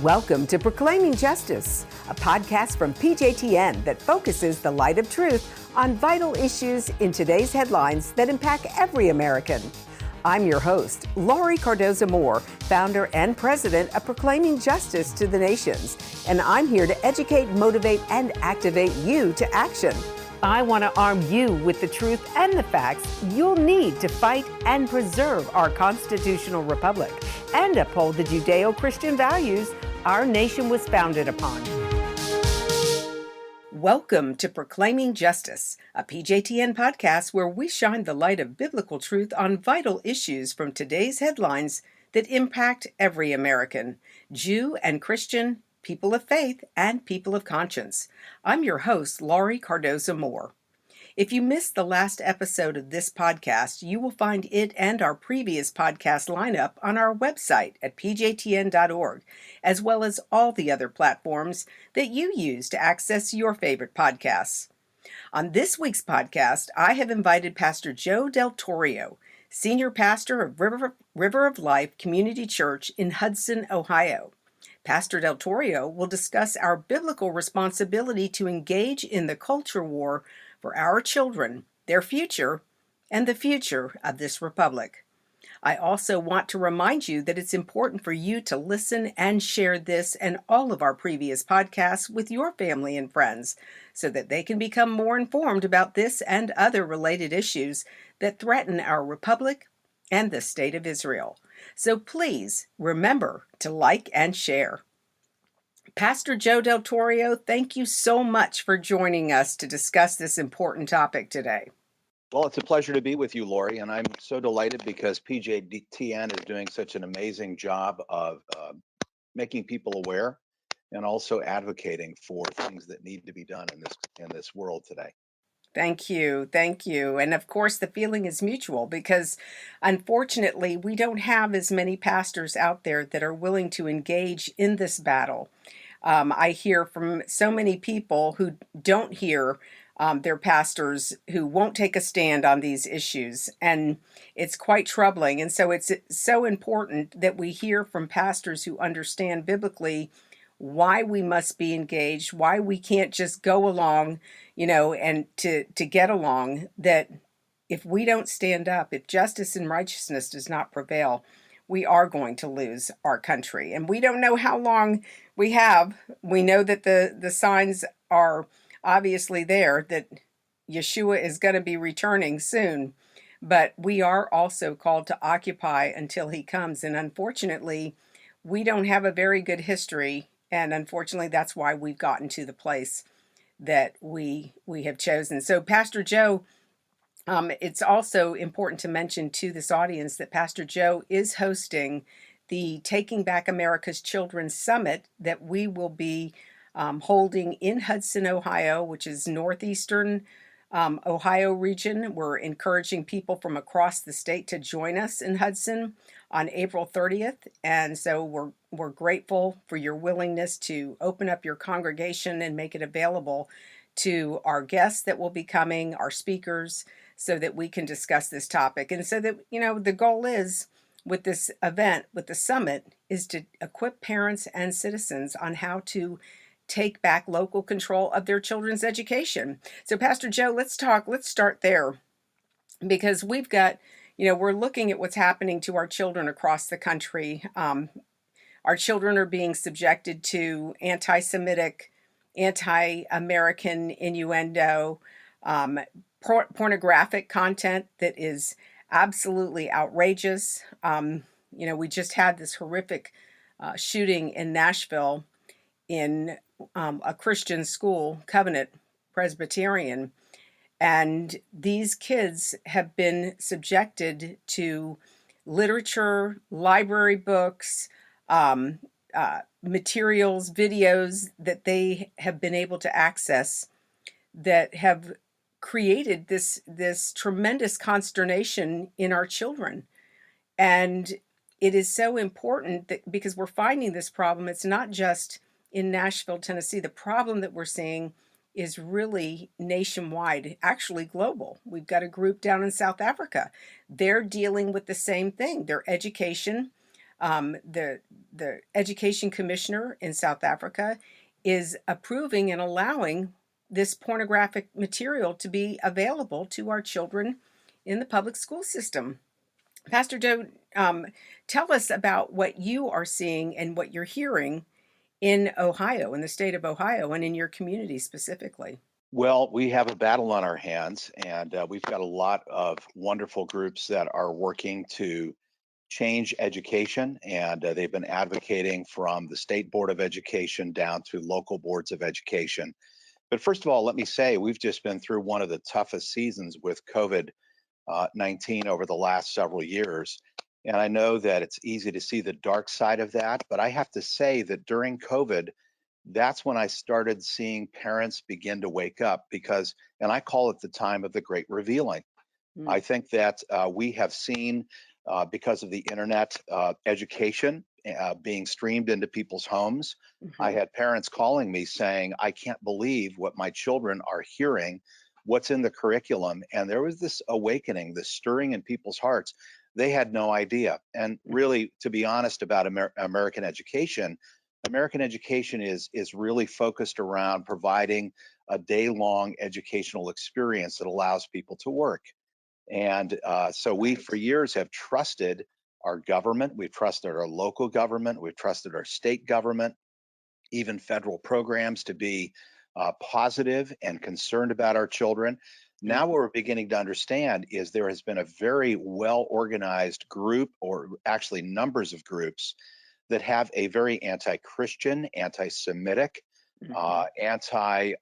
Welcome to Proclaiming Justice, a podcast from PJTN that focuses the light of truth on vital issues in today's headlines that impact every American. I'm your host, Laurie Cardoza Moore, founder and president of Proclaiming Justice to the Nations, and I'm here to educate, motivate, and activate you to action. I want to arm you with the truth and the facts you'll need to fight and preserve our constitutional republic and uphold the Judeo-Christian values our nation was founded upon. Welcome to Proclaiming Justice, a PJTN podcast where we shine the light of biblical truth on vital issues from today's headlines that impact every American, Jew and Christian, people of faith, and people of conscience. I'm your host, Laurie Cardoza Moore. If you missed the last episode of this podcast, you will find it and our previous podcast lineup on our website at pjtn.org, as well as all the other platforms that you use to access your favorite podcasts. On this week's podcast, I have invited Pastor Joe Daltorio, Senior Pastor of River of Life Community Church in Hudson, Ohio. Pastor Daltorio will discuss our biblical responsibility to engage in the culture war for our children, their future, and the future of this republic. I also want to remind you that it's important for you to listen and share this and all of our previous podcasts with your family and friends so that they can become more informed about this and other related issues that threaten our republic and the state of Israel. So please remember to like and share. Pastor Joe Daltorio, thank you so much for joining us to discuss this important topic today. Well, it's a pleasure to be with you, Laurie, and I'm so delighted because PJTN is doing such an amazing job of making people aware and also advocating for things that need to be done in this world today. Thank you. And of course, the feeling is mutual because unfortunately, we don't have as many pastors out there that are willing to engage in this battle. I hear from so many people who don't hear their pastors who won't take a stand on these issues, and it's quite troubling. And so it's so important that we hear from pastors who understand biblically why we must be engaged, why we can't just go along, and to get along, that if we don't stand up, if justice and righteousness does not prevail, we are going to lose our country. And we don't know how long we have. We know that the signs are obviously there that Yeshua is going to be returning soon, but we are also called to occupy until he comes. And unfortunately, we don't have a very good history. And unfortunately, that's why we've gotten to the place that we have chosen. So, Pastor Joe, it's also important to mention to this audience that Pastor Joe is hosting the Taking Back America's Children Summit that we will be holding in Hudson, Ohio, which is northeastern Ohio region. We're encouraging people from across the state to join us in Hudson on April 30th. And so we're grateful for your willingness to open up your congregation and make it available to our guests that will be coming, our speakers, so that we can discuss this topic. And so that, the goal is with this event, with the summit, is to equip parents and citizens on how to take back local control of their children's education. So Pastor Joe, let's start there, because we've got, we're looking at what's happening to our children across the country. Our children are being subjected to antisemitic, anti-American innuendo, pornographic content that is absolutely outrageous. We just had this horrific shooting in Nashville in a Christian school, Covenant Presbyterian, and these kids have been subjected to literature, library books, materials, videos that they have been able to access that have created this tremendous consternation in our children. And it is so important that because we're finding this problem, it's not just in Nashville, Tennessee. The problem that we're seeing is really nationwide, actually global. We've got a group down in South Africa. They're dealing with the same thing. Their education The education commissioner in South Africa is approving and allowing this pornographic material to be available to our children in the public school system. Pastor Joe, tell us about what you are seeing and what you're hearing in Ohio, in the state of Ohio, and in your community specifically. Well, we have a battle on our hands, and we've got a lot of wonderful groups that are working to change education, and they've been advocating from the State Board of Education down to local boards of education. But first of all, let me say we've just been through one of the toughest seasons with COVID 19 over the last several years. And I know that it's easy to see the dark side of that, but I have to say that during COVID, that's when I started seeing parents begin to wake up because, and I call it the time of the great revealing. Mm. I think that we have seen, because of the internet education being streamed into people's homes. I Mhm. had parents calling me saying, I can't believe what my children are hearing, what's in the curriculum. And there was this awakening, this stirring in people's hearts. They had no idea. And really, to be honest about American education is really focused around providing a day-long educational experience that allows people to work. And so we, for years, have trusted our government. We've trusted our local government. We've trusted our state government, even federal programs to be positive and concerned about our children. Now, what we're beginning to understand is there has been a very well organized group, or actually numbers of groups, that have a very anti Christian, anti Semitic, Mhm. anti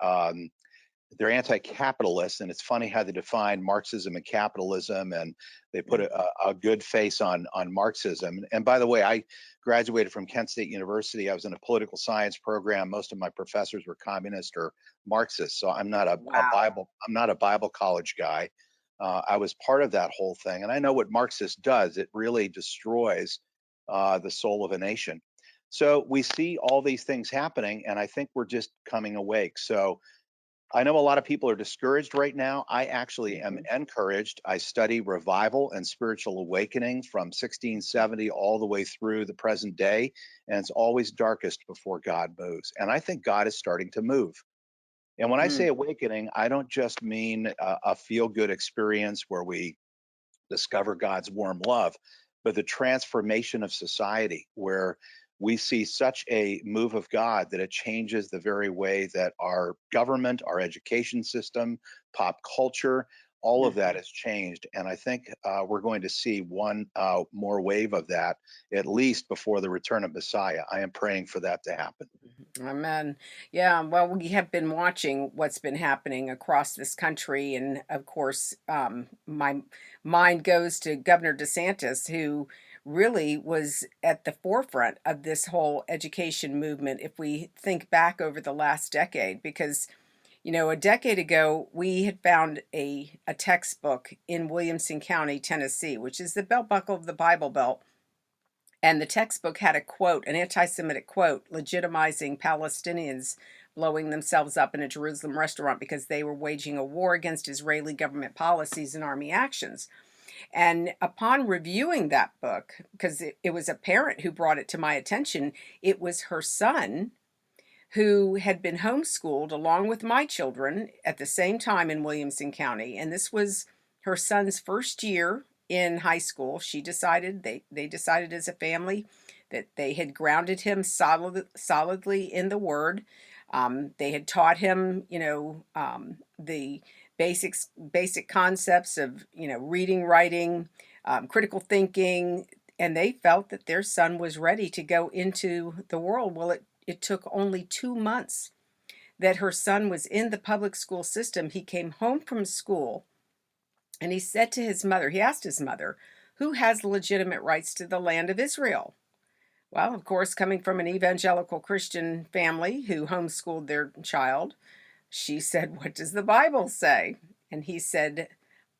they're anti-capitalist, and it's funny how they define Marxism and capitalism, and they put Mhm. a good face on Marxism. And by the way, I graduated from Kent State University. I was in a political science program. Most of my professors were communist or Marxist, so Wow. I'm not a Bible college guy. I was part of that whole thing, and I know what Marxist does. It really destroys the soul of a nation. So we see all these things happening, and I think we're just coming awake. So I know a lot of people are discouraged right now. I actually am Mhm. encouraged. I study revival and spiritual awakening from 1670 all the way through the present day, and it's always darkest before God moves. And I think God is starting to move. And when I say Mm. awakening, I don't just mean a feel good experience where we discover God's warm love, but the transformation of society where we see such a move of God that it changes the very way that our government, our education system, pop culture, all of that Mhm. has changed. And I think we're going to see one more wave of that, at least before the return of Messiah. I am praying for that to happen. Amen. Yeah, well, we have been watching what's been happening across this country. And of course, my mind goes to Governor DeSantis, who really was at the forefront of this whole education movement. If we think back over the last decade, because, a decade ago, we had found a textbook in Williamson County, Tennessee, which is the belt buckle of the Bible Belt, and the textbook had a quote, an anti Semitic quote, legitimizing Palestinians blowing themselves up in a Jerusalem restaurant because they were waging a war against Israeli government policies and army actions. And upon reviewing that book, because it was a parent who brought it to my attention, it was her son who had been homeschooled along with my children at the same time in Williamson County. And this was her son's first year in high school. They decided as a family that they had grounded him solidly in the word. They had taught him, the basic concepts of, reading, writing, critical thinking, and they felt that their son was ready to go into the world. Well, it took only 2 months that her son was in the public school system. He came home from school and he said to his mother, he asked his mother, who has legitimate rights to the land of Israel? Well, of course, coming from an evangelical Christian family who homeschooled their child, she said, what does the Bible say? And he said,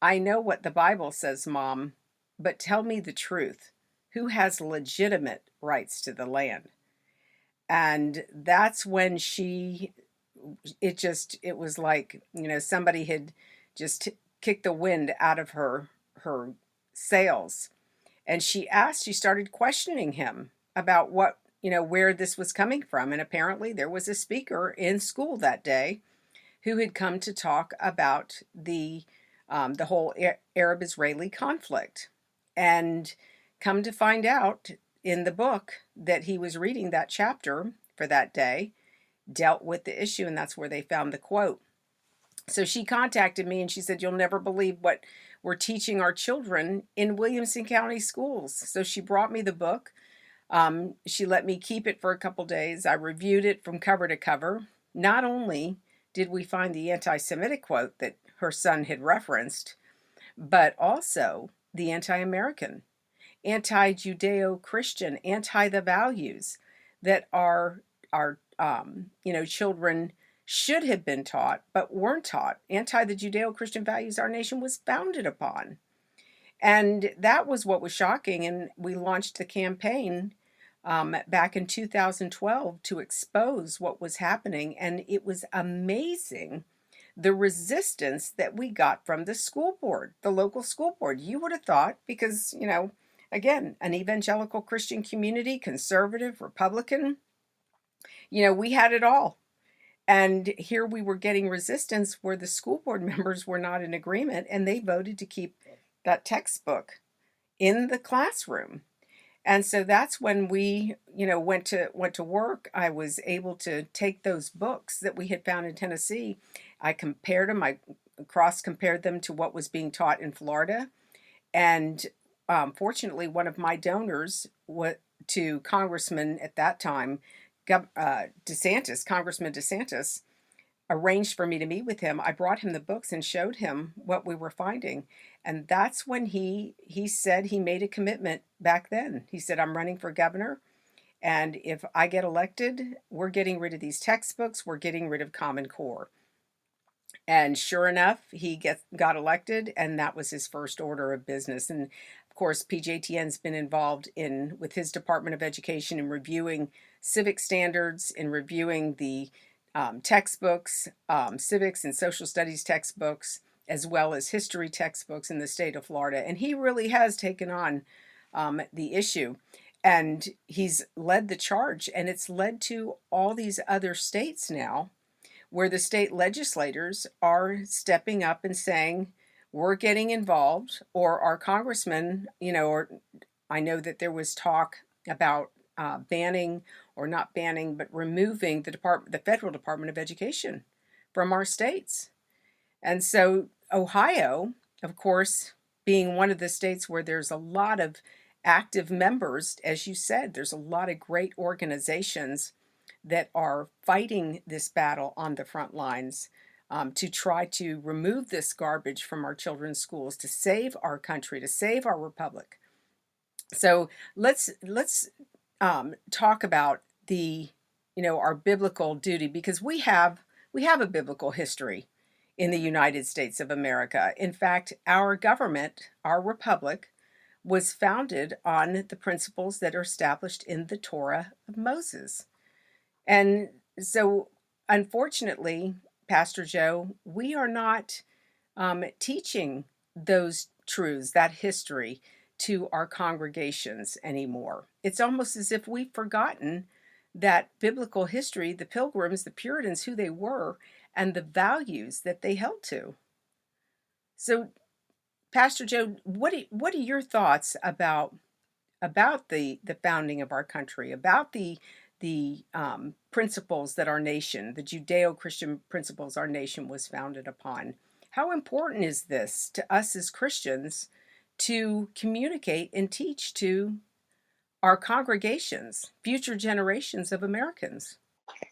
I know what the Bible says, Mom, but tell me the truth. Who has legitimate rights to the land? And that's when it was like, somebody had just kicked the wind out of her sails. And she started questioning him about what, where this was coming from. And apparently there was a speaker in school that day who had come to talk about the whole Arab-Israeli conflict. And come to find out in the book that he was reading, that chapter for that day dealt with the issue, and that's where they found the quote. So she contacted me and she said, "You'll never believe what we're teaching our children in Williamson County schools." So she brought me the book. She let me keep it for a couple days. I reviewed it from cover to cover. Not only did we find the anti-Semitic quote that her son had referenced, but also the anti-American, anti-Judeo-Christian, anti the values that our children should have been taught but weren't taught, anti the Judeo-Christian values our nation was founded upon. And that was what was shocking. And we launched the campaign back in 2012 to expose what was happening. And it was amazing the resistance that we got from the school board, the local school board. You would have thought, because, again, an evangelical Christian community, conservative, Republican, we had it all. And here we were getting resistance where the school board members were not in agreement, and they voted to keep that textbook in the classroom. And so that's when we, went to work. I was able to take those books that we had found in Tennessee. I compared them. I cross-compared them to what was being taught in Florida. And fortunately, one of my donors to Congressman at that time, Congressman DeSantis, arranged for me to meet with him. I brought him the books and showed him what we were finding. And that's when he said he made a commitment back then. He said, "I'm running for governor. And if I get elected, we're getting rid of these textbooks. We're getting rid of Common Core." And sure enough, he got elected, and that was his first order of business. And of course, PJTN's been involved with his Department of Education in reviewing civic standards, in reviewing the textbooks, civics and social studies textbooks, as well as history textbooks in the state of Florida. And he really has taken on the issue. And he's led the charge, and it's led to all these other states now where the state legislators are stepping up and saying, we're getting involved, or our congressmen, or I know that there was talk about banning, or not banning, but removing the federal Department of Education from our states. And so Ohio, of course, being one of the states where there's a lot of active members, as you said, there's a lot of great organizations that are fighting this battle on the front lines to try to remove this garbage from our children's schools, to save our country, to save our republic. So let's talk about our biblical duty, because we have a biblical history in the United States of America. In fact, our government, our republic, was founded on the principles that are established in the Torah of Moses. And so, unfortunately, Pastor Joe, we are not teaching those truths, that history, to our congregations anymore. It's almost as if we've forgotten that biblical history, the Pilgrims, the Puritans, who they were, and the values that they held to. So, Pastor Joe, what are your thoughts about the founding of our country, about the principles that our nation, the Judeo-Christian principles our nation was founded upon? How important is this to us as Christians to communicate and teach to our congregations, future generations of Americans?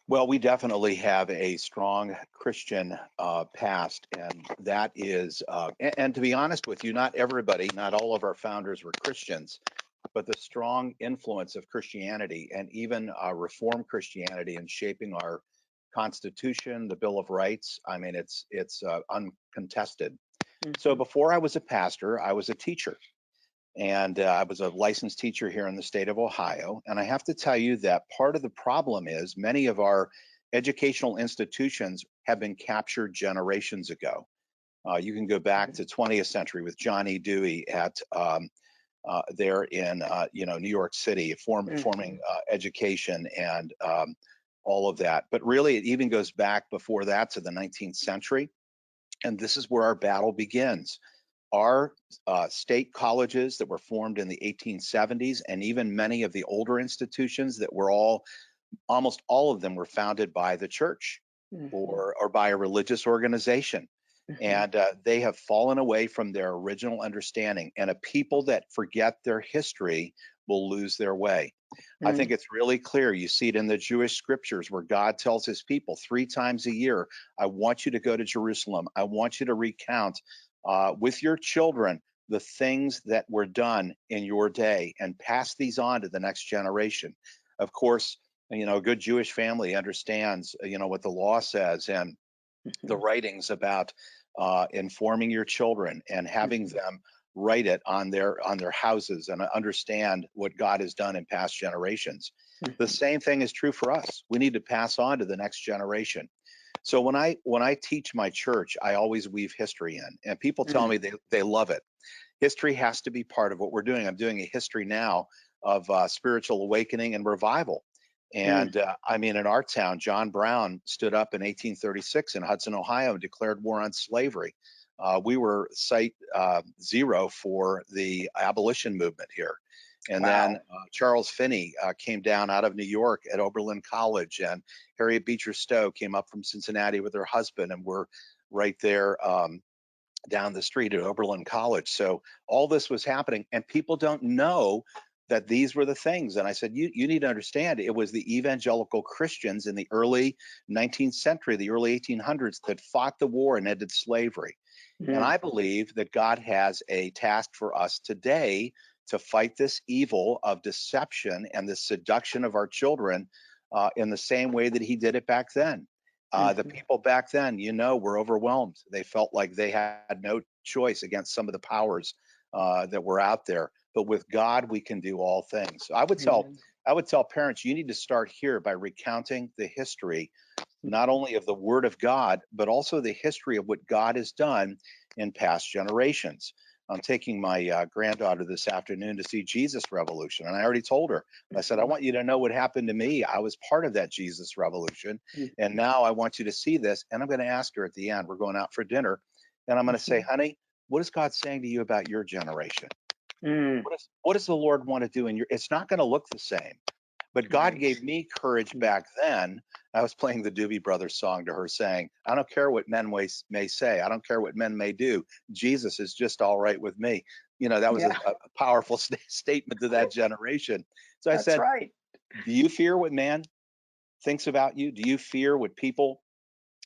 Well, we definitely have a strong Christian past, and that is, and to be honest with you, not all of our founders were Christians, but the strong influence of Christianity and even Reformed Christianity in shaping our Constitution, the Bill of Rights. I mean, it's uncontested. Mm-hmm. So before I was a pastor, I was a teacher. And I was a licensed teacher here in the state of Ohio. And I have to tell you that part of the problem is many of our educational institutions have been captured generations ago. You can go back to 20th century with John E. Dewey at there in New York City, forming education and all of that. But really, it even goes back before that to the 19th century, and this is where our battle begins. Our state colleges that were formed in the 1870s, and even many of the older institutions that were almost all of them were founded by the church or by a religious organization. And they have fallen away from their original understanding. And a people that forget their history will lose their way. I think it's really clear. You see it in the Jewish scriptures where God tells his people 3 times a year, I want you to go to Jerusalem. I want you to recount with your children the things that were done in your day and pass these on to the next generation. Of course, a good Jewish family understands, what the law says and the writings about informing your children and having them write it on their houses and understand what God has done in past generations. The same thing is true for us. We need to pass on to the next generation. So when I teach my church, I always weave history in, and people tell me they love it. History has to be part of what we're doing. I'm doing a history now of spiritual awakening and revival. And in our town, John Brown stood up in 1836 in Hudson, Ohio, and declared war on slavery. We were site 0 for the abolition movement here. And then Charles Finney came down out of New York at Oberlin College, and Harriet Beecher Stowe came up from Cincinnati with her husband, and we're right there down the street at Oberlin College. So all this was happening, and people don't know that these were the things. And I said, you need to understand, it was the evangelical Christians in the early 19th century, the early 1800s, that fought the war and ended slavery. And I believe that God has a task for us today to fight this evil of deception and the seduction of our children in the same way that he did it back then. The people back then, were overwhelmed. They felt like they had no choice against some of the powers that were out there. But with God, we can do all things. So I would tell parents, you need to start here by recounting the history, not only of the Word of God, but also the history of what God has done in past generations. I'm taking my granddaughter this afternoon to see Jesus Revolution. And I already told her, I said, I want you to know what happened to me. I was part of that Jesus Revolution. And now I want you to see this. And I'm going to ask her at the end, we're going out for dinner. And I'm going to say, honey, what is God saying to you about your generation? What does the Lord want to do in your? It's not going to look the same. But God gave me courage back then. I was playing the Doobie Brothers song to her saying, I don't care what men may say. I don't care what men may do. Jesus is just all right with me. That was a powerful statement to that generation. So I said, do you fear what man thinks about you? Do you fear what people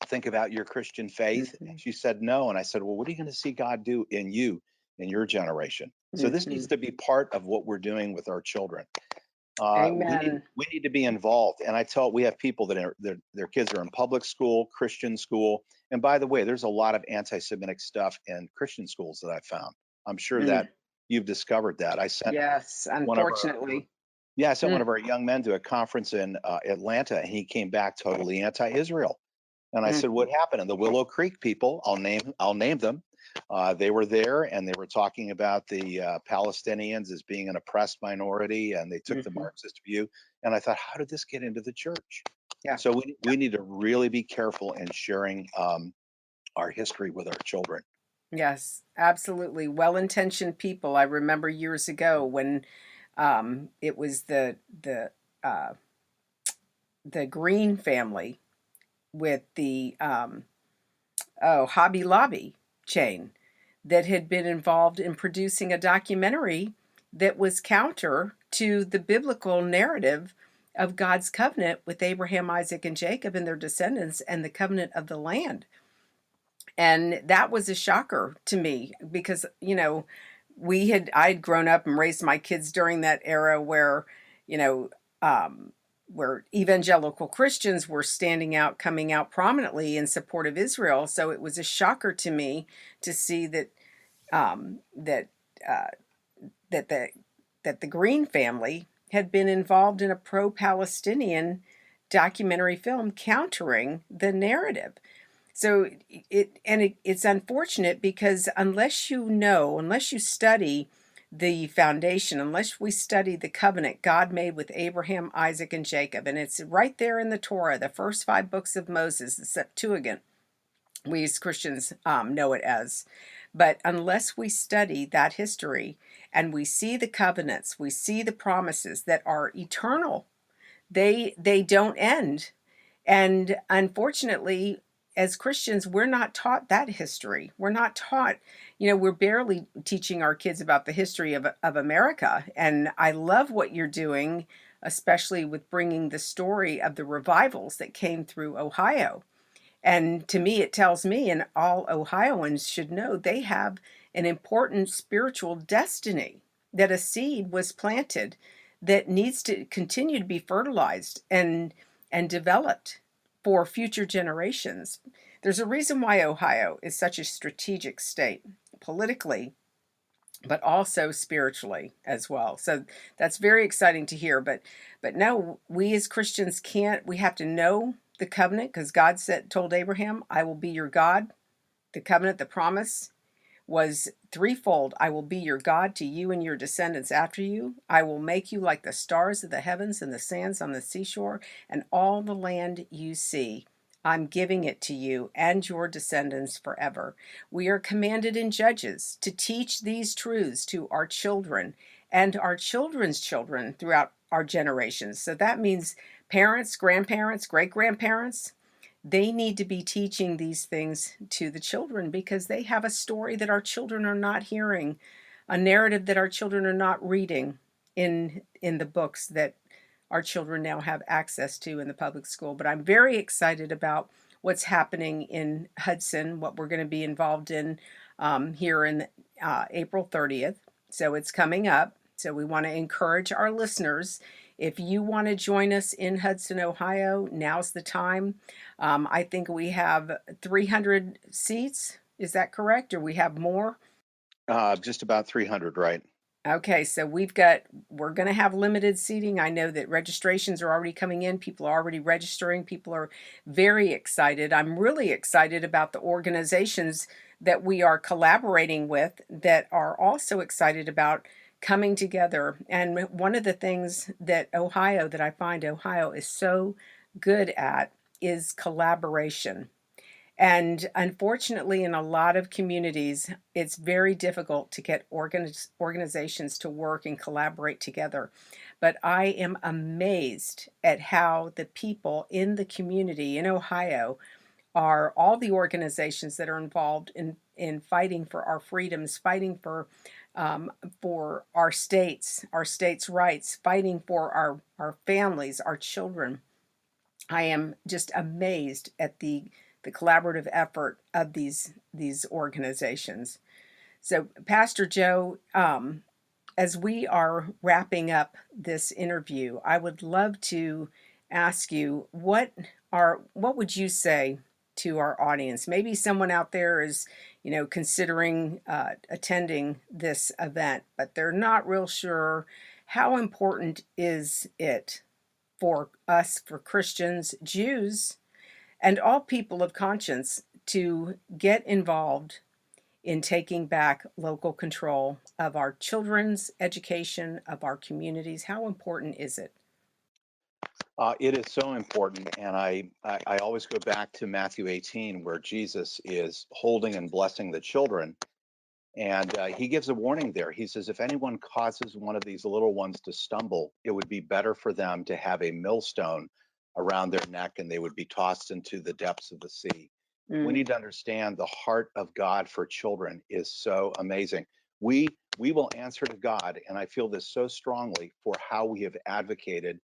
think about your Christian faith? And she said, no. And I said, well, what are you going to see God do in you, in your generation? So this needs to be part of what we're doing with our children. We need to be involved. And we have people that their kids are in public school, Christian school. And by the way, there's a lot of anti-Semitic stuff in Christian schools that I found. I'm sure that you've discovered that. I sent unfortunately. I sent one of our young men to a conference in Atlanta, and he came back totally anti-Israel. And I said, what happened? And the Willow Creek people, I'll name them. They were there, and they were talking about the Palestinians as being an oppressed minority, and they took the Marxist view. And I thought, how did this get into the church? So we need to really be careful in sharing our history with our children. Yes, absolutely. Well-intentioned people. I remember years ago when it was the Green family with the Hobby Lobby chain that had been involved in producing a documentary that was counter to the biblical narrative of God's covenant with Abraham, Isaac, and Jacob and their descendants and the covenant of the land. And that was a shocker to me because, I'd grown up and raised my kids during that era where, where evangelical Christians were standing out, coming out prominently in support of Israel. So it was a shocker to me to see that um, that uh, that the Green family had been involved in a pro-Palestinian documentary film countering the narrative. So it's unfortunate because unless you study the foundation, unless we study the covenant God made with Abraham, Isaac, and Jacob. And it's right there in the Torah, the first 5 books of Moses, the Septuagint, we as Christians know it as. But unless we study that history and we see the covenants, we see the promises that are eternal, they don't end. And unfortunately, as Christians, we're not taught that history. We're not taught, we're barely teaching our kids about the history of America. And I love what you're doing, especially with bringing the story of the revivals that came through Ohio. And to me, it tells me, and all Ohioans should know, they have an important spiritual destiny, that a seed was planted that needs to continue to be fertilized and developed for future generations. There's a reason why Ohio is such a strategic state, politically, but also spiritually as well. So that's very exciting to hear. But no, we as Christians can't. We have to know the covenant, because God told Abraham, "I will be your God." The covenant, the promise, was threefold. I will be your God to you and your descendants after you. I will make you like the stars of the heavens and the sands on the seashore, and all the land you see. I'm giving it to you and your descendants forever. We are commanded in Judges to teach these truths to our children and our children's children throughout our generations. So that means parents, grandparents, great grandparents, they need to be teaching these things to the children, because they have a story that our children are not hearing, a narrative that our children are not reading in the books that our children now have access to in the public school. But I'm very excited about what's happening in Hudson, what we're going to be involved in here in April 30th. So it's coming up. So we want to encourage our listeners. If you want to join us in Hudson, Ohio, now's the time. I think we have 300 seats. Is that correct? Or we have more? Just about 300, right? Okay, so we're going to have limited seating. I know that registrations are already coming in. People are already registering. People are very excited. I'm really excited about the organizations that we are collaborating with that are also excited about coming together. And one of the things that I find Ohio is so good at is collaboration. And unfortunately, in a lot of communities, it's very difficult to get organizations to work and collaborate together. But I am amazed at how the people in the community in Ohio are, all the organizations that are involved in fighting for our freedoms, fighting for our states' rights, fighting for our families, our children. I am just amazed at the collaborative effort of these organizations. So, Pastor Joe, as we are wrapping up this interview, I would love to ask you, what would you say to our audience? Maybe someone out there is, considering attending this event, but they're not real sure. How important is it for us, for Christians, Jews, and all people of conscience, to get involved in taking back local control of our children's education, of our communities? How important is it? It is so important, and I always go back to Matthew 18, where Jesus is holding and blessing the children, and he gives a warning there. He says, if anyone causes one of these little ones to stumble, it would be better for them to have a millstone around their neck, and they would be tossed into the depths of the sea. We Mm, need to understand the heart of God for children is so amazing. We will answer to God, and I feel this so strongly, for how we have advocated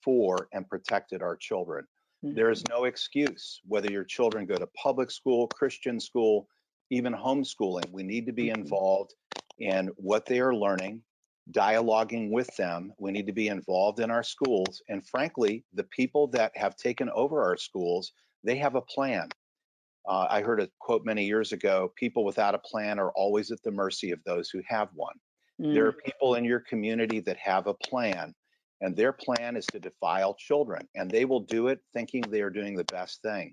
for and protected our children. mm, There is no excuse whether your children go to public school, Christian school, even homeschooling. We need to be mhm, involved in what they are learning, dialoguing with them. We need to be involved in our schools. And frankly, the people that have taken over our schools, they have a plan. I heard a quote many years ago: people without a plan are always at the mercy of those who have one. There mm, are people in your community that have a plan, and their plan is to defile children, and they will do it thinking they are doing the best thing.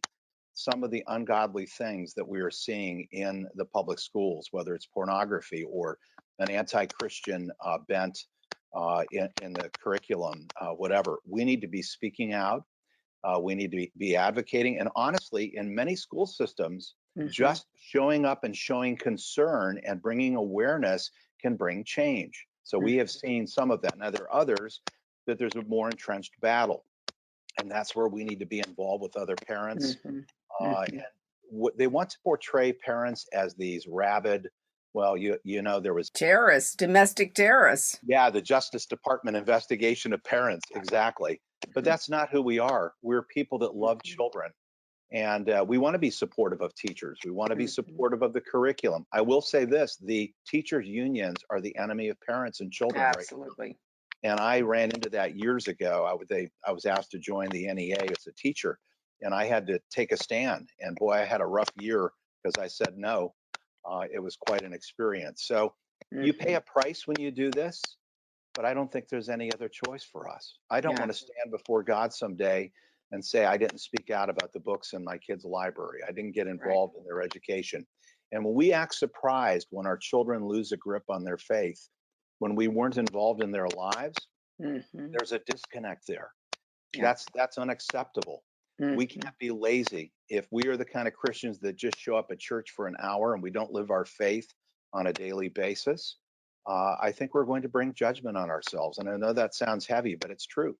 Some of the ungodly things that we are seeing in the public schools, whether it's pornography or an anti-Christian bent in the curriculum, whatever. We need to be speaking out. We need to be advocating. And honestly, in many school systems, Hmm. just showing up and showing concern and bringing awareness can bring change. So we have seen some of that. Now, there are others that there's a more entrenched battle. And that's where we need to be involved with other parents. Hmm. And Hmm. they want to portray parents as these rabid, well, you know, there was, Terrorists, domestic terrorists. yeah, the Justice Department investigation of parents, exactly. But that's not who we are. We're people that love Mhm. children. And we want to be supportive of teachers. We want to be Mhm. supportive of the curriculum. I will say this, the teachers' unions are the enemy of parents and children right Absolutely. now. And I ran into that years ago. I was asked to join the NEA as a teacher, and I had to take a stand. And boy, I had a rough year because I said no. It was quite an experience. So you pay Hmm. a price when you do this, but I don't think there's any other choice for us. I don't Yeah. want to stand before God someday and say I didn't speak out about the books in my kids' library. I didn't get Right. involved in their education. And when we act surprised when our children lose a grip on their faith, when we weren't involved in their lives, Hmm. there's a disconnect there. Yeah. That's unacceptable. We Hmm. can't be lazy. If we are the kind of Christians that just show up at church for an hour and we don't live our faith on a daily basis, I think we're going to bring judgment on ourselves. And I know that sounds heavy, but it's true.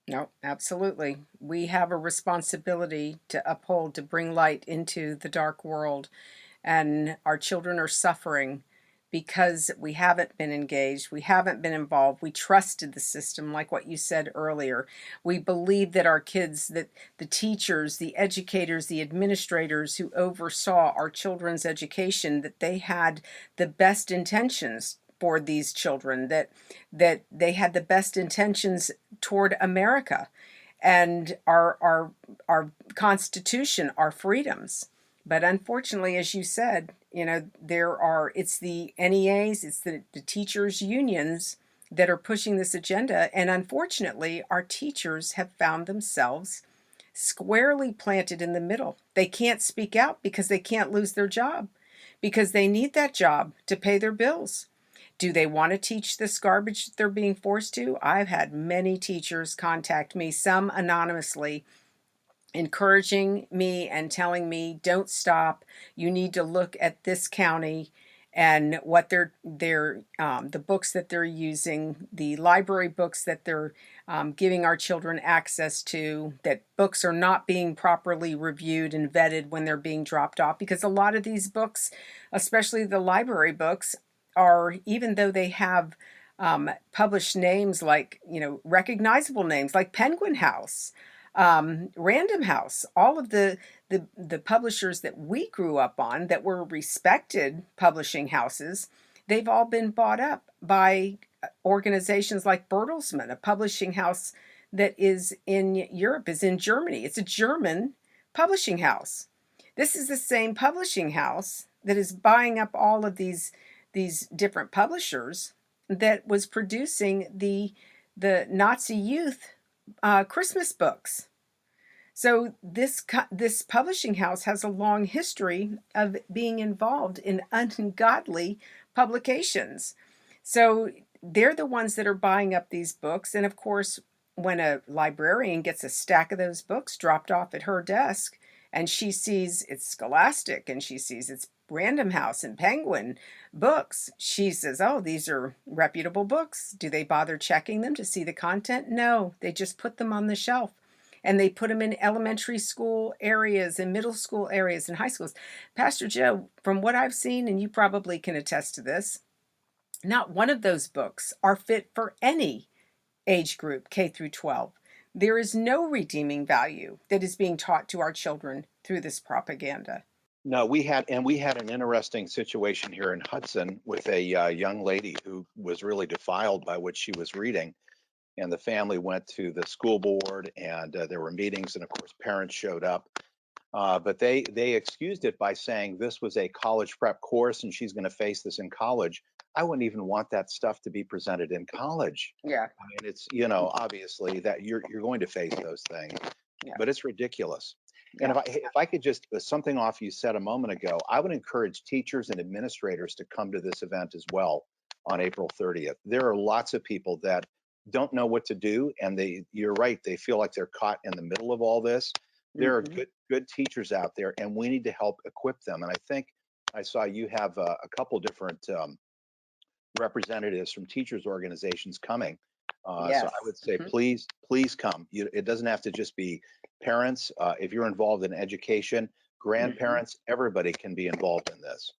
No, absolutely. We have a responsibility to uphold, to bring light into the dark world. And our children are suffering because we haven't been engaged, we haven't been involved, we trusted the system, like what you said earlier. We believe that our kids, that the teachers, the educators, the administrators who oversaw our children's education, that they had the best intentions for these children, that they had the best intentions toward America and our constitution, our freedoms. But unfortunately, as you said, it's the NEAs, it's the teachers' unions that are pushing this agenda. And unfortunately, our teachers have found themselves squarely planted in the middle. They can't speak out because they can't lose their job, because they need that job to pay their bills. Do they want to teach this garbage that they're being forced to? I've had many teachers contact me, some anonymously, encouraging me and telling me, don't stop, you need to look at this county and what they're the books that they're using, the library books that they're giving our children access to, that books are not being properly reviewed and vetted when they're being dropped off, because a lot of these books, especially the library books, are, even though they have published names, like, recognizable names like Penguin House, Random House, all of the publishers that we grew up on that were respected publishing houses, they've all been bought up by organizations like Bertelsmann, a publishing house that is in Europe, is in Germany. It's a German publishing house. This is the same publishing house that is buying up all of these different publishers that was producing the Nazi youth Christmas books. So this publishing house has a long history of being involved in ungodly publications. So they're the ones that are buying up these books. And of course, when a librarian gets a stack of those books dropped off at her desk, and she sees it's Scholastic and she sees it's Random House and Penguin books, she says, oh, these are reputable books. Do they bother checking them to see the content? No, they just put them on the shelf, and they put them in elementary school areas and middle school areas and high schools. Pastor Joe, from what I've seen, and you probably can attest to this, not one of those books are fit for any age group, K through 12. There is no redeeming value that is being taught to our children through this propaganda. No, we had an interesting situation here in Hudson with a young lady who was really defiled by what she was reading, and the family went to the school board, and there were meetings, and of course parents showed up. But they excused it by saying this was a college prep course and she's going to face this in college. I wouldn't even want that stuff to be presented in college. Yeah, I mean, it's obviously that you're going to face those things, yeah, but it's ridiculous. And yeah. if I could just something off you said a moment ago, I would encourage teachers and administrators to come to this event as well. on April 30th. There are lots of people that don't know what to do, and you're right, they feel like they're caught in the middle of all this. There are Mm-hmm. good teachers out there, and we need to help equip them. And I think I saw you have a couple different representatives from teachers organizations coming. So Yes. I would say, Mhm. please come. It doesn't have to just be parents. If you're involved in education, Mhm. grandparents, everybody can be involved in this.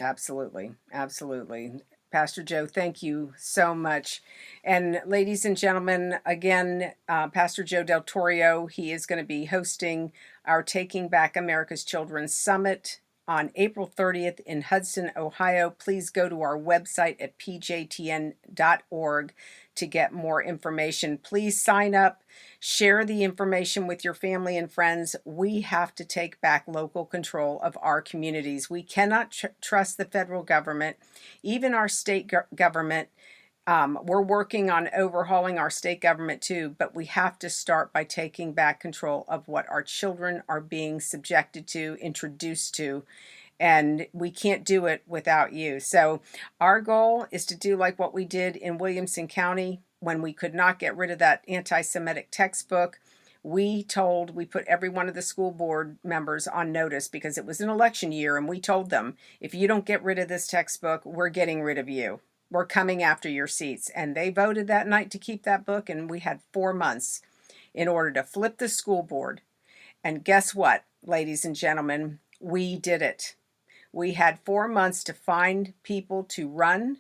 Absolutely. Absolutely. Pastor Joe, thank you so much. And ladies and gentlemen, again, Pastor Joe Daltorio, he is going to be hosting our Taking Back America's Children Summit on April 30th in Hudson, Ohio. Please go to our website at pjtn.org to get more information. Please sign up. Share the information with your family and friends. We have to take back local control of our communities. We cannot trust the federal government, even our state government. We're working on overhauling our state government too, but we have to start by taking back control of what our children are being subjected to, introduced to, and we can't do it without you. So our goal is to do like what we did in Williamson County when we could not get rid of that anti-Semitic textbook. We put every one of the school board members on notice because it was an election year, and we told them, if you don't get rid of this textbook, we're getting rid of you. We're coming after your seats. And they voted that night to keep that book, and we had 4 months in order to flip the school board. And guess what, ladies and gentlemen? We did it. We had 4 months to find people to run,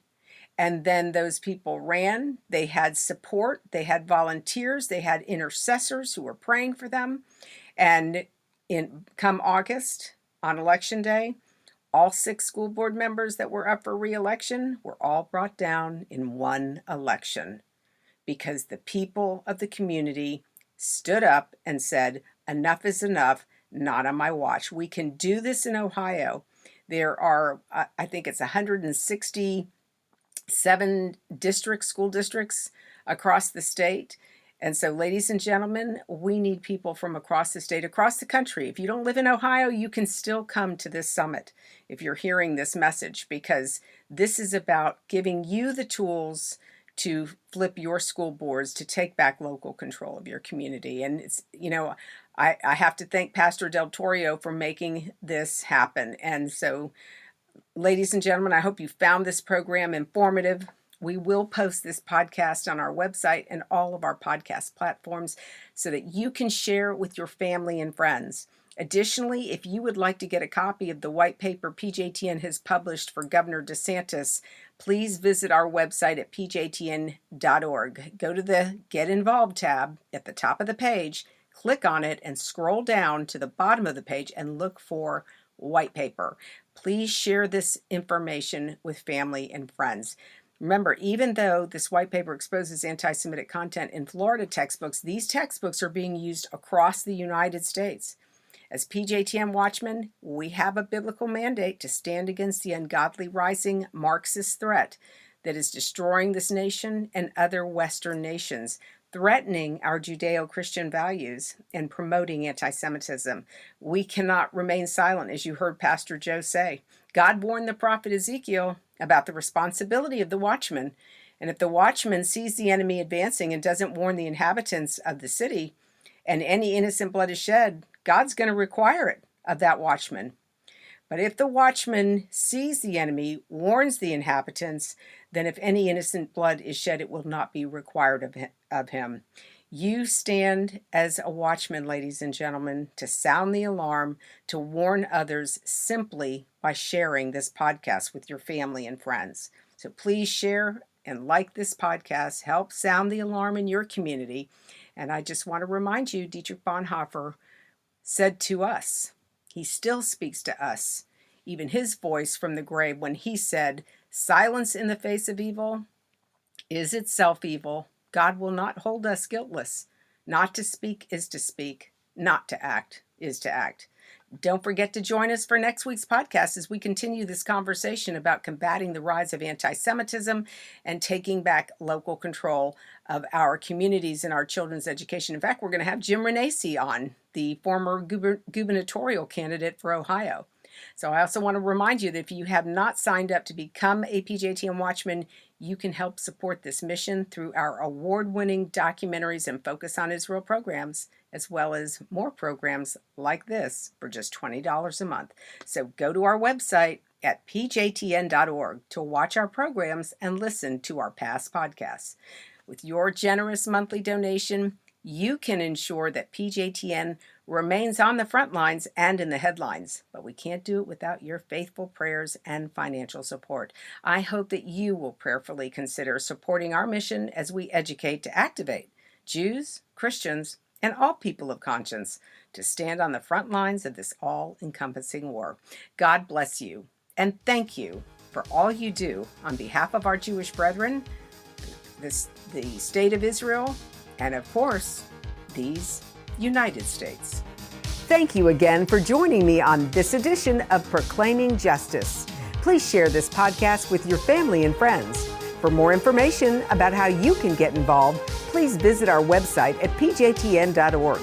and then those people ran. They had support, they had volunteers, they had intercessors who were praying for them. And in come August, on election day, all 6 school board members that were up for re-election were all brought down in one election because the people of the community stood up and said, enough is enough, not on my watch. We can do this in Ohio. There are, I think it's 167 school districts across the state. And so, ladies and gentlemen, we need people from across the state, across the country. If you don't live in Ohio, you can still come to this summit if you're hearing this message, because this is about giving you the tools to flip your school boards, to take back local control of your community. And I have to thank Pastor Daltorio for making this happen. And so, ladies and gentlemen, I hope you found this program informative. We will post this podcast on our website and all of our podcast platforms so that you can share it with your family and friends. Additionally, if you would like to get a copy of the white paper PJTN has published for Governor DeSantis, please visit our website at pjtn.org. Go to the Get Involved tab at the top of the page, click on it, and scroll down to the bottom of the page and look for white paper. Please share this information with family and friends. Remember, even though this white paper exposes anti-Semitic content in Florida textbooks, these textbooks are being used across the United States. As PJTN Watchmen, we have a biblical mandate to stand against the ungodly rising Marxist threat that is destroying this nation and other Western nations, threatening our Judeo-Christian values and promoting anti-Semitism. We cannot remain silent, as you heard Pastor Joe say. God warned the prophet Ezekiel about the responsibility of the watchman. And if the watchman sees the enemy advancing and doesn't warn the inhabitants of the city, and any innocent blood is shed, God's going to require it of that watchman. But if the watchman sees the enemy, warns the inhabitants, then if any innocent blood is shed, it will not be required of him. You stand as a watchman, ladies and gentlemen, to sound the alarm, to warn others simply by sharing this podcast with your family and friends. So please share and like this podcast. Help sound the alarm in your community. And I just want to remind you, Dietrich Bonhoeffer said to us, he still speaks to us, even his voice from the grave, when he said, silence in the face of evil is itself evil. God will not hold us guiltless. Not to speak is to speak. Not to act is to act. Don't forget to join us for next week's podcast as we continue this conversation about combating the rise of anti-Semitism and taking back local control of our communities and our children's education. In fact, we're going to have Jim Renacci on, the former gubernatorial candidate for Ohio. So I also want to remind you that if you have not signed up to become a PJTN Watchman, You can help support this mission through our award-winning documentaries and Focus on Israel programs, as well as more programs like this for just $20 a month. So go to our website at pjtn.org to watch our programs and listen to our past podcasts. With your generous monthly donation, you can ensure that PJTN remains on the front lines and in the headlines, but we can't do it without your faithful prayers and financial support. I hope that you will prayerfully consider supporting our mission as we educate to activate Jews, Christians, and all people of conscience to stand on the front lines of this all-encompassing war. God bless you, and thank you for all you do on behalf of our Jewish brethren, the state of Israel, and of course, these United States. Thank you again for joining me on this edition of Proclaiming Justice. Please share this podcast with your family and friends. For more information about how you can get involved, please visit our website at pjtn.org.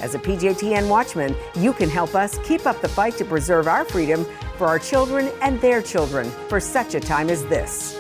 As a PJTN Watchman, you can help us keep up the fight to preserve our freedom for our children and their children for such a time as this.